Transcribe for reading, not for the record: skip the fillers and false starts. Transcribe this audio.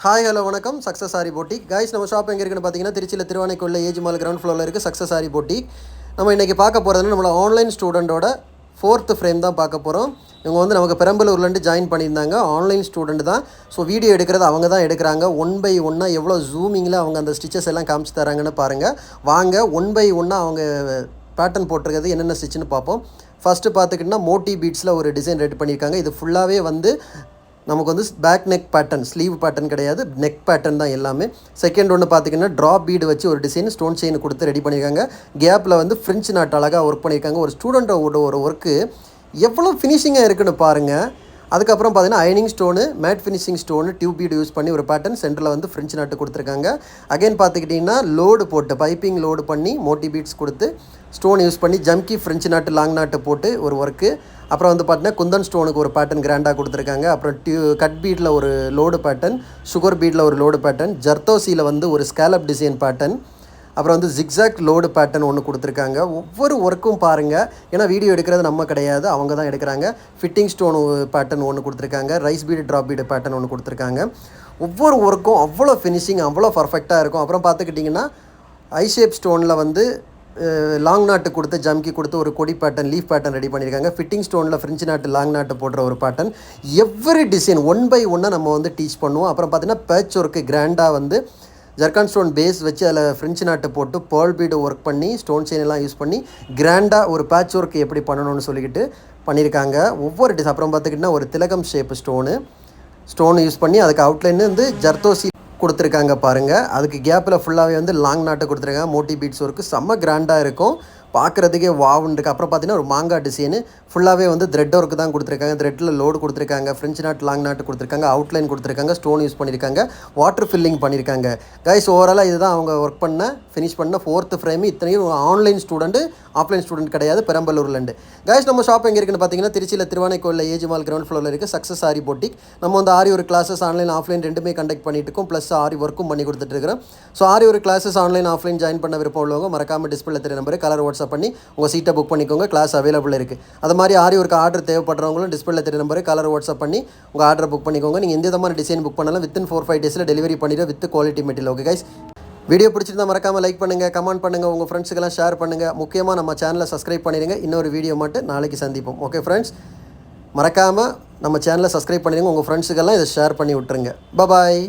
Hi hello வணக்கம் success sorry போட்டிக் guys. நம்ம shop எங்கே இருக்குன்னு பார்த்தீங்கன்னா திருச்சியில் திருவானைக்குள்ள ஏஜ் மால் கிரவுண்ட் ஃப்ளோரில் இருக்குது சக்ஸஸ் சாரி போட்டிக். நம்ம இன்றைக்கி பார்க்க போகிறதுனா நம்மளோட ஆன்லைன் ஸ்டூடெண்ட்டோட 4th ஃப்ரேம் தான் பார்க்க போகிறோம். இவங்க வந்து நமக்கு பெரம்பலூர்லேருந்து ஜாயின் பண்ணியிருந்தாங்க. ஆன்லைன் ஸ்டூடெண்ட் தான். ஸோ வீடியோ எடுக்கிறது அவங்க தான் எடுக்கிறாங்க. 1 by 1 எவ்வளோ ஜூமிங்கில் அவங்க அந்த ஸ்டிச்சஸ் எல்லாம் காமிச்சு தராங்கன்னு பாருங்கள். வாங்க 1 by 1 அவங்க பேட்டர்ன் போட்டிருக்கிறது என்னென்ன ஸ்டிச்சுன்னு பார்ப்போம். ஃபஸ்ட்டு பார்த்துக்கிட்டிங்கன்னா மோட்டி பீட்ஸில் ஒரு டிசைன் ரெடி பண்ணியிருக்காங்க. இது ஃபுல்லாகவே வந்து நமக்கு வந்து back neck pattern, sleeve pattern கிடையாது, நெக் பேட்டர்ன் தான் எல்லாமே. செகண்ட் ஒன்று பார்த்திங்கன்னா ட்ராப் பீடு வச்சு ஒரு டிசைன் ஸ்டோன் செயின் கொடுத்து ரெடி பண்ணியிருக்காங்க. கேப்பில் வந்து ஃப்ரெஞ்சு நாட் அழகாக ஒர்க் பண்ணியிருக்காங்க. ஒரு ஸ்டூடெண்ட்டோட ஒரு ஒர்க்கு எவ்வளோ ஃபினிஷிங்காக இருக்குன்னு பாருங்கள். அதுக்கப்புறம் பார்த்தீங்கன்னா அயனிங் stone, matte finishing stone, tube bead use பண்ணி ஒரு பேட்டர்ன் சென்டரில் வந்து ஃப்ரெஞ்சு நாட்டு கொடுத்துருக்காங்க. அகைன் பார்த்துக்கிட்டிங்கன்னா லோடு போட்டு பைப்பிங் லோடு பண்ணி மோட்டி பீட்ஸ் கொடுத்து ஸ்டோன் யூஸ் பண்ணி ஜம்கி ஃப்ரெஞ்சு நாட்டு லாங் நாட்டு போட்டு ஒரு ஒர்க்கு. அப்புறம் வந்து பார்த்தீங்கன்னா குந்தன் ஸ்டோனுக்கு ஒரு பேட்டர்ன் கிராண்டாக கொடுத்துருக்காங்க. அப்புறம் கட் பீட்டில் ஒரு லோடு பேட்டர்ன், சுகர் பீட்டில் ஒரு லோடு பேட்டர்ன், ஜர்தோசியில் வந்து ஒரு ஸ்கேலப் டிசைன் பேட்டர்ன், அப்புறம் வந்து ஜிக்ஸாக் லோடு பேட்டர்ன் ஒன்று கொடுத்துருக்காங்க. ஒவ்வொரு ஒர்க்கும் பாருங்கள். ஏன்னா வீடியோ எடுக்கிறது நம்ம கிடையாது, அவங்க தான் எடுக்கிறாங்க. ஃபிட்டிங் ஸ்டோன் பேட்டர்ன் ஒன்று கொடுத்துருக்காங்க. Rice bead drop bead pattern ஒன்று கொடுத்துருக்காங்க. ஒவ்வொரு ஒர்க்கும் அவ்வளோ ஃபினிஷிங் அவ்வளோ பர்ஃபெக்டாக இருக்கும். அப்புறம் பார்த்துக்கிட்டிங்கன்னா ஐ ஷேப் ஸ்டோனில் வந்து லாங் நாட்டு கொடுத்து ஜம்கி கொடுத்து ஒரு கொடி பேட்டர்ன், லீஃப் பேட்டர்ன் ரெடி பண்ணியிருக்காங்க. ஃபிட்டிங் ஸ்டோனில் ஃப்ரெஞ்சு நாட்டு லாங் நாட்டு போடுற ஒரு பேட்டர்ன். எவ்ரி டிசைன் 1 by 1 நம்ம வந்து டீச் பண்ணுவோம். அப்புறம் பார்த்திங்கன்னா பேட்ச் ஒர்க்கு கிராண்டாக வந்து ஜர்கான் ஸ்டோன் பேஸ் வச்சு அதில் ஃப்ரெஞ்சு நாட்டு போட்டு பேர்ல் பீடு ஒர்க் பண்ணி ஸ்டோன் செயின் எல்லாம் யூஸ் பண்ணி கிராண்டாக ஒரு பேட்ச் ஒர்க் எப்படி பண்ணணும்னு சொல்லிக்கிட்டு பண்ணியிருக்காங்க. ஒவ்வொரு டிசைன் அப்புறம் பார்த்துக்கிட்டிங்கன்னா ஒரு திலகம் ஷேப் ஸ்டோனு யூஸ் பண்ணி அதுக்கு அவுட்லைன் வந்து ஜர்தோசி கொடுத்துருக்காங்க பாருங்கள். அதுக்கு கேப்பில் ஃபுல்லாகவே வந்து லாங் நாட்டு கொடுத்துருக்காங்க. மோட்டி பீட்ஸ் ஒர்க்கு செம்ம கிராண்டாக இருக்கும், பார்க்குறதுக்கே வாவுன்னு இருக்குது. அப்புறம் பார்த்தீங்கன்னா ஒரு மாங்காய் டிசைனு ஃபுல்லாகவே வந்து த்ரெட் ஒர்க்கு தான் கொடுத்துருக்காங்க. த்ரெட்டில் லோடு கொடுத்துருக்காங்க, ஃப்ரெஞ்சு நாட் லாங் நாட்டு கொடுத்துருக்காங்க, அவுட்லைன் கொடுத்துருக்காங்க, ஸ்டோன் யூஸ் பண்ணியிருக்காங்க, வாட்டர் ஃபில்லிங் பண்ணியிருக்காங்க. கைஸ் ஓவராலாக இதுதான் அவங்க ஒர்க் பண்ண ஃபினிஷ் பண்ண 4th ஃப்ரேம். இத்தனையும் ஆன்லைன் ஸ்டூடெண்ட்டு, ஆஃப்லைன் ஸ்டூடெண்ட் கிடையாது, பெரம்பலூர்லேருந்து. கைஸ் நம்ம ஷாப் எங்கே இருக்குன்னு பார்த்தீங்கன்னா திருச்சியில் திருவானைக்கோயில் ஏஜ் மால் கிரவுண்ட் ஃப்ளோரில் இருக்குது சக்ஸஸ் சாரி போட்டிக். நம்ம வந்து ஆரி ஒரு கிளாஸஸ் ஆன்லைன் ஆஃப்லைன் ரெண்டுமே கண்டக்ட் பண்ணிட்டு இருக்கோம். ப்ளஸ் ஆரி ஒர்க்கும் பண்ணி கொடுத்துட்ருக்கிறோம். ஸோ ஆரி ஒரு கிளாஸஸ் ஆன்லைன் ஆஃப்லைன் ஜாயின் பண்ண விருப்பம் உள்ளவங்க மறக்காமல் டிஸ்பிளே தெரிய நம்பர் கலர் வாட்ஸ்அப் பண்ணி உங்கள் சீட்டை புக் பண்ணிக்கோங்க. கிளாஸ் அவைலபிள் இருக்குது. அது மாதிரி ஆரி ஒரு ஆர்டர் தேவைப்படுறவங்களும் டிஸ்பிளே தெரிய நம்பர் கலர் வாட்ஸ்அப் பண்ணி உங்கள் ஆர்டரை புக் பண்ணிக்கோங்க. நீங்கள் எந்த விதமான டிசைன் புக் பண்ணாலும் வித்தின் 4-5 டேஸில் டெலிவரி பண்ணிடுற with quality material. Okay guys, video பிடிச்சிருந்தா மறக்காமல் லைக் பண்ணுங்கள், கமெண்ட் பண்ணுங்கள், உங்கள் ஃப்ரெண்ட்ஸுக்கெல்லாம் ஷேர் பண்ணுங்கள். முக்கியமாக நம்ம சேனலை சப்ஸ்கிரைப் பண்ணிடுங்க. இன்னொரு வீடியோ மட்டும் நாளைக்கு சந்திப்போம். ஓகே ஃப்ரெண்ட்ஸ், மறக்காமல் நம்ம சேனலை சப்ஸ்கிரைப் பண்ணிடுங்க. உங்கள் ஃப்ரெண்ட்ஸுக்கெல்லாம் இதை ஷேர் பண்ணி விட்டுருங்க. பாய்.